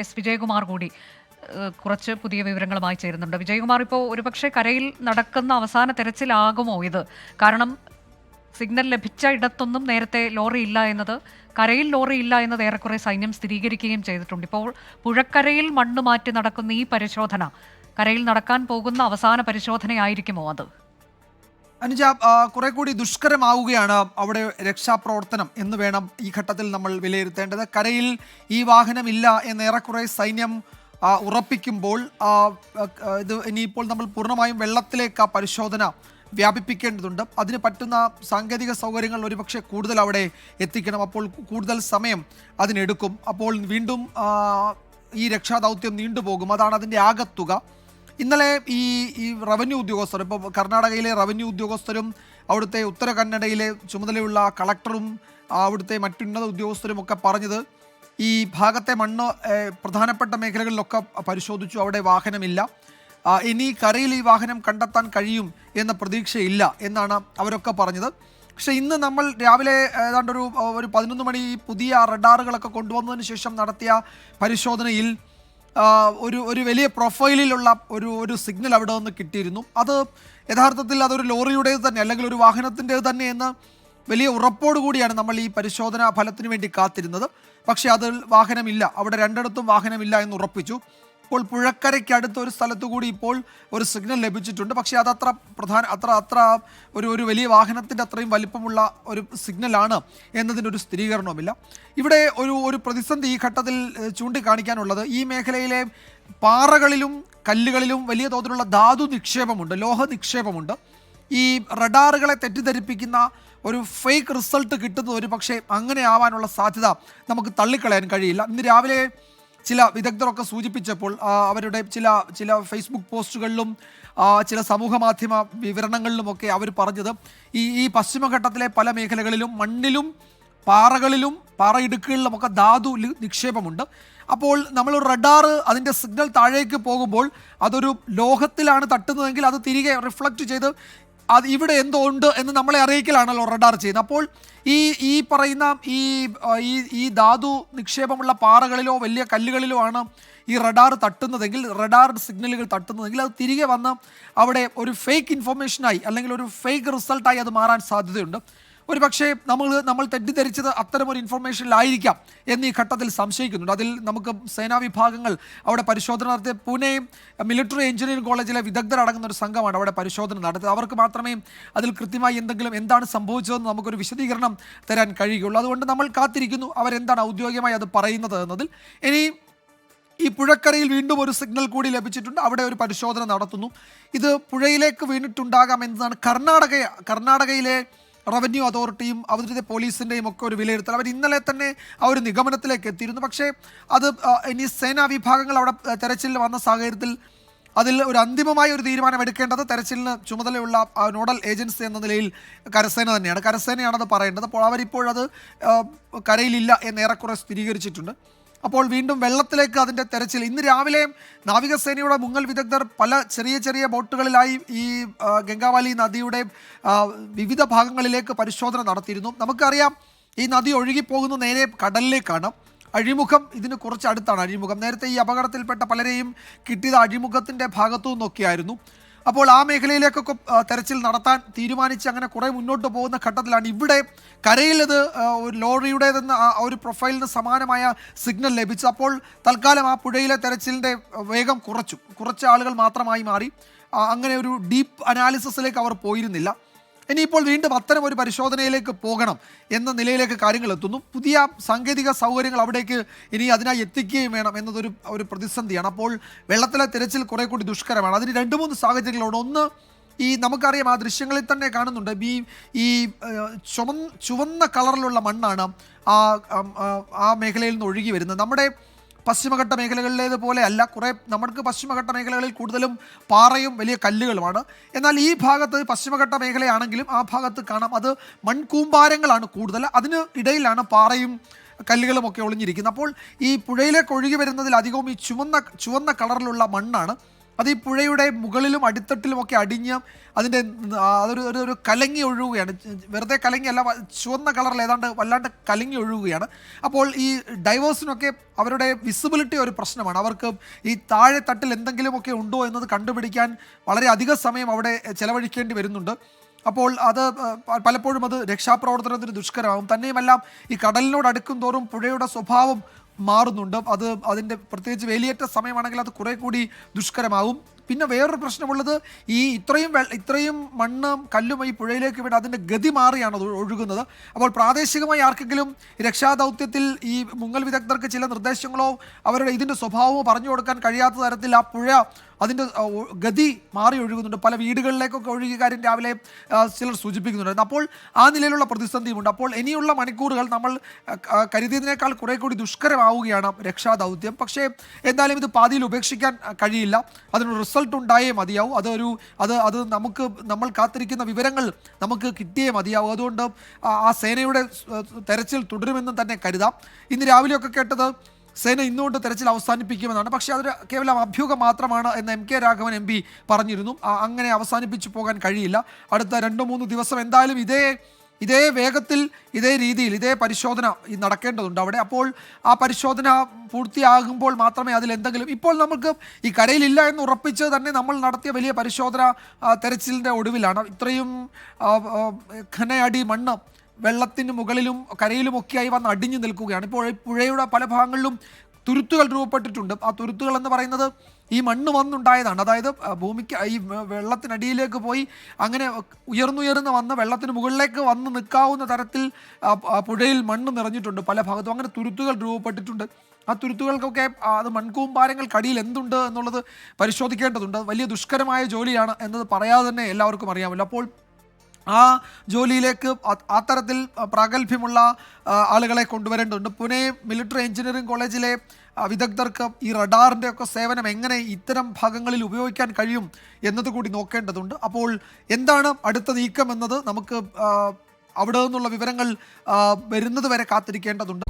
S Vijayakumar കൂടി കുറച്ച് പുതിയ വിവരങ്ങളുമായി ചേരുന്നുണ്ട്. വിജയകുമാർ, ഇപ്പോൾ ഒരുപക്ഷെ കരയിൽ നടക്കുന്ന അവസാന തെരച്ചിലാകുമോ ഇത്? കാരണം സിഗ്നൽ ലഭിച്ച ഇടത്തൊന്നും നേരത്തെ ലോറി ഇല്ല എന്നത്, കരയിൽ ലോറി ഇല്ല എന്നത് ഏറെക്കുറെ സൈന്യം സ്ഥിരീകരിക്കുകയും ചെയ്തിട്ടുണ്ട്. ഇപ്പോൾ പുഴക്കരയിൽ മണ്ണ് മാറ്റി നടക്കുന്ന ഈ പരിശോധന കരയിൽ നടക്കാൻ പോകുന്ന അവസാന പരിശോധനയായിരിക്കുമോ അത്? അനുജ, കുറെ കൂടി ദുഷ്കരമാവുകയാണ് അവിടെ രക്ഷാപ്രവർത്തനം എന്ന് വേണം ഈ ഘട്ടത്തിൽ നമ്മൾ വിലയിരുത്തേണ്ടത്. കരയിൽ ഈ വാഹനമില്ല എന്ന് ഏറെക്കുറെ സൈന്യം ഉറപ്പിക്കുമ്പോൾ ഇത് ഇനിയിപ്പോൾ നമ്മൾ പൂർണ്ണമായും വെള്ളത്തിലേക്ക് ആ പരിശോധന വ്യാപിപ്പിക്കേണ്ടതുണ്ട്. അതിന് പറ്റുന്ന സാങ്കേതിക സൗകര്യങ്ങൾ ഒരുപക്ഷെ കൂടുതൽ അവിടെ എത്തിക്കണം. അപ്പോൾ കൂടുതൽ സമയം അതിനെടുക്കും. അപ്പോൾ വീണ്ടും ഈ രക്ഷാദൗത്യം നീണ്ടുപോകും. അതാണ് അതിൻ്റെ ആകത്തുക. ഇന്നലെ ഈ റവന്യൂ ഉദ്യോഗസ്ഥർ, ഇപ്പോൾ കർണാടകയിലെ റവന്യൂ ഉദ്യോഗസ്ഥരും അവിടുത്തെ ഉത്തര കന്നഡയിലെ ചുമതലയുള്ള കളക്ടറും അവിടുത്തെ മറ്റുന്നത ഉദ്യോഗസ്ഥരും ഒക്കെ പറഞ്ഞത് ഈ ഭാഗത്തെ മണ്ണ് പ്രധാനപ്പെട്ട മേഖലകളിലൊക്കെ പരിശോധിച്ചു, അവിടെ വാഹനമില്ല. ഇനി കരയിൽ ഈ വാഹനം കണ്ടെത്താൻ കഴിയും എന്ന പ്രതീക്ഷയില്ല എന്നാണ് അവരൊക്കെ പറഞ്ഞത്. പക്ഷേ ഇന്ന് നമ്മൾ രാവിലെ ഏതാണ്ട് ഒരു 11 മണി പുതിയ റഡാറുകളൊക്കെ കൊണ്ടുവന്നതിന് ശേഷം നടത്തിയ പരിശോധനയിൽ ഒരു വലിയ പ്രൊഫൈലിലുള്ള ഒരു സിഗ്നൽ അവിടെ നിന്ന് കിട്ടിയിരുന്നു. അത് യഥാർത്ഥത്തിൽ അതൊരു ലോറിയുടേത് തന്നെ അല്ലെങ്കിൽ ഒരു വാഹനത്തിൻ്റേത് തന്നെ എന്ന് വലിയ ഉറപ്പോടു കൂടിയാണ് നമ്മൾ ഈ പരിശോധനാ ഫലത്തിന് വേണ്ടി കാത്തിരുന്നത്. പക്ഷേ അതിൽ വാഹനമില്ല, അവിടെ രണ്ടിടത്തും വാഹനമില്ല എന്ന് ഉറപ്പിച്ചു. ഇപ്പോൾ പുഴക്കരയ്ക്ക് അടുത്ത ഒരു സ്ഥലത്തു കൂടി ഇപ്പോൾ ഒരു സിഗ്നൽ ലഭിച്ചിട്ടുണ്ട്. പക്ഷേ അത് അത്ര ഒരു വലിയ വാഹനത്തിൻ്റെ അത്രയും വലിപ്പമുള്ള ഒരു സിഗ്നലാണ് എന്നതിനൊരു സ്ഥിരീകരണവുമില്ല. ഇവിടെ ഒരു പ്രതിസന്ധി ഈ ഘട്ടത്തിൽ ചൂണ്ടിക്കാണിക്കാനുള്ളത്, ഈ മേഖലയിലെ പാറകളിലും കല്ലുകളിലും വലിയ തോതിലുള്ള ധാതു നിക്ഷേപമുണ്ട്, ലോഹ നിക്ഷേപമുണ്ട്. ഈ റഡാറുകളെ തെറ്റിദ്ധരിപ്പിക്കുന്ന ഒരു ഫേക്ക് റിസൾട്ട് കിട്ടുന്നത് ഒരു പക്ഷേ അങ്ങനെ ആവാനുള്ള സാധ്യത നമുക്ക് തള്ളിക്കളയാൻ കഴിയില്ല. ഇന്ന് രാവിലെ ചില വിദഗ്ധരൊക്കെ സൂചിപ്പിച്ചപ്പോൾ അവരുടെ ചില ഫേസ്ബുക്ക് പോസ്റ്റുകളിലും ചില സമൂഹ മാധ്യമ വിവരണങ്ങളിലുമൊക്കെ അവർ പറഞ്ഞത് ഈ പശ്ചിമഘട്ടത്തിലെ പല മേഖലകളിലും മണ്ണിലും പാറകളിലും പാറയിടുക്കുകളിലുമൊക്കെ ധാതു നിക്ഷേപമുണ്ട്. അപ്പോൾ നമ്മളൊരു റഡാർ അതിൻ്റെ സിഗ്നൽ താഴേക്ക് പോകുമ്പോൾ അതൊരു ലോഹത്തിലാണ് തട്ടുന്നതെങ്കിൽ അത് തിരികെ റിഫ്ലക്റ്റ് ചെയ്ത് അത് ഇവിടെ എന്തോ ഉണ്ട് എന്ന് നമ്മളെ അറിയിക്കലാണല്ലോ റഡാർ ചെയ്യുന്നത്. അപ്പോൾ ഈ പറയുന്ന ഈ ധാതു നിക്ഷേപമുള്ള പാറകളിലോ വലിയ കല്ലുകളിലോ ആണ് ഈ റഡാർ തട്ടുന്നതെങ്കിൽ, റഡാർ സിഗ്നലുകൾ തട്ടുന്നതെങ്കിൽ അത് തിരികെ വന്ന് അവിടെ ഒരു ഫേക്ക് ഇൻഫർമേഷനായി അല്ലെങ്കിൽ ഒരു ഫേക്ക് റിസൾട്ടായി അത് മാറാൻ സാധ്യതയുണ്ട്. ഒരു പക്ഷേ നമ്മൾ തെറ്റിദ്ധരിച്ചത് അത്തരമൊരു ഇൻഫർമേഷനിലായിരിക്കാം എന്ന് ഈ ഘട്ടത്തിൽ സംശയിക്കുന്നുണ്ട്. അതിൽ നമുക്ക് സേനാ വിഭാഗങ്ങൾ അവിടെ പരിശോധന നടത്തിയ പൂനെ മിലിറ്ററി എഞ്ചിനീയറിംഗ് കോളേജിലെ വിദഗ്ധരടങ്ങുന്ന ഒരു സംഘമാണ് അവിടെ പരിശോധന നടത്തിയത്. അവർക്ക് മാത്രമേ അതിൽ കൃത്യമായി എന്താണ് സംഭവിച്ചതെന്ന് നമുക്കൊരു വിശദീകരണം തരാൻ കഴിയുകയുള്ളൂ. അതുകൊണ്ട് നമ്മൾ കാത്തിരിക്കുന്നു അവരെന്താണ് ഔദ്യോഗികമായി അത് പറയുന്നത് എന്നതിൽ. ഇനി ഈ പുഴക്കരയിൽ വീണ്ടും ഒരു സിഗ്നൽ കൂടി ലഭിച്ചിട്ടുണ്ട്, അവിടെ ഒരു പരിശോധന നടത്തുന്നു. ഇത് പുഴയിലേക്ക് വീണിട്ടുണ്ടാകാം എന്നതാണ് കർണാടകയിലെ റവന്യൂ അതോറിറ്റിയും അവിടുത്തെ പോലീസിൻ്റെയും ഒക്കെ ഒരു വിലയിരുത്തൽ. അവർ ഇന്നലെ തന്നെ ആ ഒരു നിഗമനത്തിലേക്ക് എത്തിയിരുന്നു. പക്ഷേ അത് ഇനി സേനാ വിഭാഗങ്ങൾ അവിടെ തെരച്ചിലിൽ വന്ന സാഹചര്യത്തിൽ അതിൽ ഒരു അന്തിമമായ ഒരു തീരുമാനം എടുക്കേണ്ടത് തെരച്ചിലിന് ചുമതലയുള്ള നോഡൽ ഏജൻസി എന്ന നിലയിൽ കരസേന തന്നെയാണ്. കരസേനയാണത് പറയേണ്ടത്. അപ്പോൾ അവരിപ്പോഴത് കരയിലില്ല എന്ന് ഏറെക്കുറെ സ്ഥിരീകരിച്ചിട്ടുണ്ട്. അപ്പോൾ വീണ്ടും വെള്ളത്തിലേക്ക് അതിൻ്റെ തെരച്ചിൽ. ഇന്ന് രാവിലെ നാവികസേനയുടെ മുങ്ങൽ വിദഗ്ധർ പല ചെറിയ ബോട്ടുകളിലായി ഈ ഗംഗാവാലി നദിയുടെ വിവിധ ഭാഗങ്ങളിലേക്ക് പരിശോധന നടത്തിയിരുന്നു. നമുക്കറിയാം ഈ നദി ഒഴുകിപ്പോകുന്ന നേരെ കടലിലേക്കാണ്. അഴിമുഖം ഇതിന് കുറച്ച് അടുത്താണ്. അഴിമുഖം നേരത്തെ ഈ അപകടത്തിൽപ്പെട്ട പലരെയും കിട്ടിയത് അഴിമുഖത്തിൻ്റെ ഭാഗത്തു നിന്നൊക്കെയായിരുന്നു. അപ്പോൾ ആ മേഖലയിലേക്കൊക്കെ തെരച്ചിൽ നടത്താൻ തീരുമാനിച്ച് അങ്ങനെ കുറേ മുന്നോട്ട് പോകുന്ന ഘട്ടത്തിലാണ് ഇവിടെ കരയിൽ ഇത് ഒരു ലോറിയുടേതെന്ന് ഒരു പ്രൊഫൈലിന് സമാനമായ സിഗ്നൽ ലഭിച്ചു. അപ്പോൾ തൽക്കാലം ആ പുഴയിലെ തെരച്ചിലിൻ്റെ വേഗം കുറച്ച് ആളുകൾ മാത്രമായി മാറി. അങ്ങനെ ഒരു ഡീപ്പ് അനാലിസിസിലേക്ക് അവർ പോയിരുന്നില്ല. ഇനിയിപ്പോൾ വീണ്ടും അത്തരം ഒരു പരിശോധനയിലേക്ക് പോകണം എന്ന നിലയിലേക്ക് കാര്യങ്ങൾ എത്തുന്നു. പുതിയ സാങ്കേതിക സൗകര്യങ്ങൾ അവിടേക്ക് ഇനി അതിനായി എത്തിക്കുകയും വേണം എന്നതൊരു പ്രതിസന്ധിയാണ്. അപ്പോൾ വെള്ളത്തിലെ തിരച്ചിൽ കുറെ കൂടി ദുഷ്കരമാണ്. അതിന് 2-3 സാഹചര്യങ്ങളുണ്ട്. ഒന്ന്, ഈ നമുക്കറിയാം ആ ദൃശ്യങ്ങളിൽ തന്നെ കാണുന്നുണ്ട്, ഈ ചുവന്ന കളറിലുള്ള മണ്ണാണ് ആ മേഖലയിൽ നിന്ന് ഒഴുകി വരുന്നത്. നമ്മുടെ പശ്ചിമഘട്ട മേഖലകളിലേതുപോലെ അല്ല. നമുക്ക് പശ്ചിമഘട്ട മേഖലകളിൽ കൂടുതലും പാറയും വലിയ കല്ലുകളുമാണ്. എന്നാൽ ഈ ഭാഗത്ത് പശ്ചിമഘട്ട മേഖലയാണെങ്കിലും ആ ഭാഗത്ത് കാണാം അത് മൺകൂമ്പാരങ്ങളാണ് കൂടുതൽ. അതിന് ഇടയിലാണ് പാറയും കല്ലുകളും ഒക്കെ ഒളിഞ്ഞിരിക്കുന്നത്. അപ്പോൾ ഈ പുഴയിലേക്ക് ഒഴുകി വരുന്നതിൽ അധികവും ഈ ചുവന്ന കളറിലുള്ള മണ്ണാണ്. അത് ഈ പുഴയുടെ മുകളിലും അടിത്തട്ടിലും ഒക്കെ അടിഞ്ഞ് അതിൻ്റെ ഒരു കലങ്ങി ഒഴുകുകയാണ്. വെറുതെ കലങ്ങിയല്ല, ചുവന്ന കളറിൽ ഏതാണ്ട് വല്ലാണ്ട് കലങ്ങി ഒഴുകുകയാണ്. അപ്പോൾ ഈ ഡൈവേഴ്സിനൊക്കെ അവരുടെ വിസിബിലിറ്റി ഒരു പ്രശ്നമാണ്. അവർക്ക് ഈ താഴെ തട്ടിൽ എന്തെങ്കിലുമൊക്കെ ഉണ്ടോ എന്നത് കണ്ടുപിടിക്കാൻ വളരെ അധിക സമയം അവിടെ ചെലവഴിക്കേണ്ടി വരുന്നുണ്ട്. അപ്പോൾ അത് പലപ്പോഴും അത് രക്ഷാപ്രവർത്തനത്തിന് ദുഷ്കരമാകും. തന്നെയുമല്ല, ഈ കടലിനോട് അടുക്കും തോറും പുഴയുടെ സ്വഭാവം മാറുന്നുണ്ട്. അതിൻ്റെ പ്രത്യേകിച്ച് വേലിയേറ്റ സമയമാണെങ്കിൽ അത് കുറെ കൂടി ദുഷ്കരമാകും. പിന്നെ വേറൊരു പ്രശ്നമുള്ളത്, ഈ ഇത്രയും മണ്ണും കല്ലും ഈ പുഴയിലേക്ക് വിട്ട് അതിൻ്റെ ഗതി മാറിയാണ് അത് ഒഴുകുന്നത്. അപ്പോൾ പ്രാദേശികമായി ആർക്കെങ്കിലും രക്ഷാദൗത്യത്തിൽ ഈ മുങ്ങൽ വിദഗ്ധർക്ക് ചില നിർദ്ദേശങ്ങളോ അവരുടെ ഇതിൻ്റെ സ്വഭാവമോ പറഞ്ഞു കൊടുക്കാൻ കഴിയാത്ത തരത്തിൽ ആ പുഴ അതിൻ്റെ ഗതി മാറി ഒഴുകുന്നുണ്ട്. പല വീടുകളിലേക്കൊക്കെ ഒഴുകിയ കാര്യം രാവിലെ ചിലർ സൂചിപ്പിക്കുന്നുണ്ടായിരുന്നു. അപ്പോൾ ആ നിലയിലുള്ള പ്രതിസന്ധിയുമുണ്ട്. അപ്പോൾ ഇനിയുള്ള മണിക്കൂറുകൾ നമ്മൾ കരുതിയതിനേക്കാൾ കുറെ കൂടി ദുഷ്കരമാവുകയാണ് രക്ഷാദൗത്യം. പക്ഷേ എന്തായാലും ഇത് പാതിയിൽ ഉപേക്ഷിക്കാൻ കഴിയില്ല. അതിനൊരു റിസൾട്ട് ഉണ്ടായേ മതിയാവും. അത് നമ്മൾ കാത്തിരിക്കുന്ന വിവരങ്ങൾ നമുക്ക് കിട്ടിയേ മതിയാവും. അതുകൊണ്ട് ആ സേനയുടെ തെരച്ചിൽ തുടരുമെന്നും തന്നെ കരുതാം. ഇന്ന് രാവിലെയൊക്കെ കേട്ടത് സേന ഇന്നുകൊണ്ട് തെരച്ചിൽ അവസാനിപ്പിക്കുമെന്നാണ്. പക്ഷേ അതൊരു കേവലം അഭ്യൂഹം മാത്രമാണ് എന്ന് MK രാഘവൻ MP പറഞ്ഞിരുന്നു. അങ്ങനെ അവസാനിപ്പിച്ചു പോകാൻ കഴിയില്ല. അടുത്ത 2-3 ദിവസം എന്തായാലും ഇതേ വേഗത്തിൽ ഇതേ രീതിയിൽ ഇതേ പരിശോധന നടക്കേണ്ടതുണ്ട് അവിടെ. അപ്പോൾ ആ പരിശോധന പൂർത്തിയാകുമ്പോൾ മാത്രമേ അതിലെന്തെങ്കിലും, ഇപ്പോൾ നമുക്ക് ഈ കരയിലില്ല എന്ന് ഉറപ്പിച്ച് തന്നെ നമ്മൾ നടത്തിയ വലിയ പരിശോധന തെരച്ചിലിൻ്റെ ഒടുവിലാണ് ഇത്രയും ഘനയടി മണ്ണ് വെള്ളത്തിന് മുകളിലും കരയിലുമൊക്കെയായി വന്ന് അടിഞ്ഞു നിൽക്കുകയാണ്. ഇപ്പോൾ പുഴയുടെ പല ഭാഗങ്ങളിലും തുരുത്തുകൾ രൂപപ്പെട്ടിട്ടുണ്ട്. ആ തുരുത്തുകൾ എന്ന് പറയുന്നത് ഈ മണ്ണ് വന്നുണ്ടായതാണ്. അതായത് ഭൂമിക്ക് ഈ വെള്ളത്തിനടിയിലേക്ക് പോയി അങ്ങനെ ഉയർന്നുയർന്ന് വന്ന് വെള്ളത്തിന് മുകളിലേക്ക് വന്ന് നിൽക്കാവുന്ന തരത്തിൽ പുഴയിൽ മണ്ണ് നിറഞ്ഞിട്ടുണ്ട് പല ഭാഗത്തും. അങ്ങനെ തുരുത്തുകൾ രൂപപ്പെട്ടിട്ടുണ്ട്. ആ തുരുത്തുകൾക്കൊക്കെ അത് മൺകൂമ്പാരങ്ങൾക്കടിയിൽ എന്തുണ്ട് എന്നുള്ളത് പരിശോധിക്കേണ്ടതുണ്ട്. വലിയ ദുഷ്കരമായ ജോലിയാണ് എന്നത് പറയാതെ തന്നെ എല്ലാവർക്കും അറിയാമല്ലോ. അപ്പോൾ ആ ജോലിയിലേക്ക് അത്തരത്തിൽ പ്രാഗൽഭ്യമുള്ള ആളുകളെ കൊണ്ടുവരേണ്ടതുണ്ട്. പുനെ മിലിറ്ററി എഞ്ചിനീയറിംഗ് കോളേജിലെ വിദഗ്ധർക്ക് ഈ റഡാറിൻ്റെ ഒക്കെ സേവനം എങ്ങനെ ഇത്തരം ഭാഗങ്ങളിൽ ഉപയോഗിക്കാൻ കഴിയും എന്നതുകൂടി നോക്കേണ്ടതുണ്ട്. അപ്പോൾ എന്താണ് അടുത്ത നീക്കം എന്നത് നമുക്ക് അവിടെ നിന്നുള്ള വിവരങ്ങൾ വരുന്നത് വരെ കാത്തിരിക്കേണ്ടതുണ്ട്.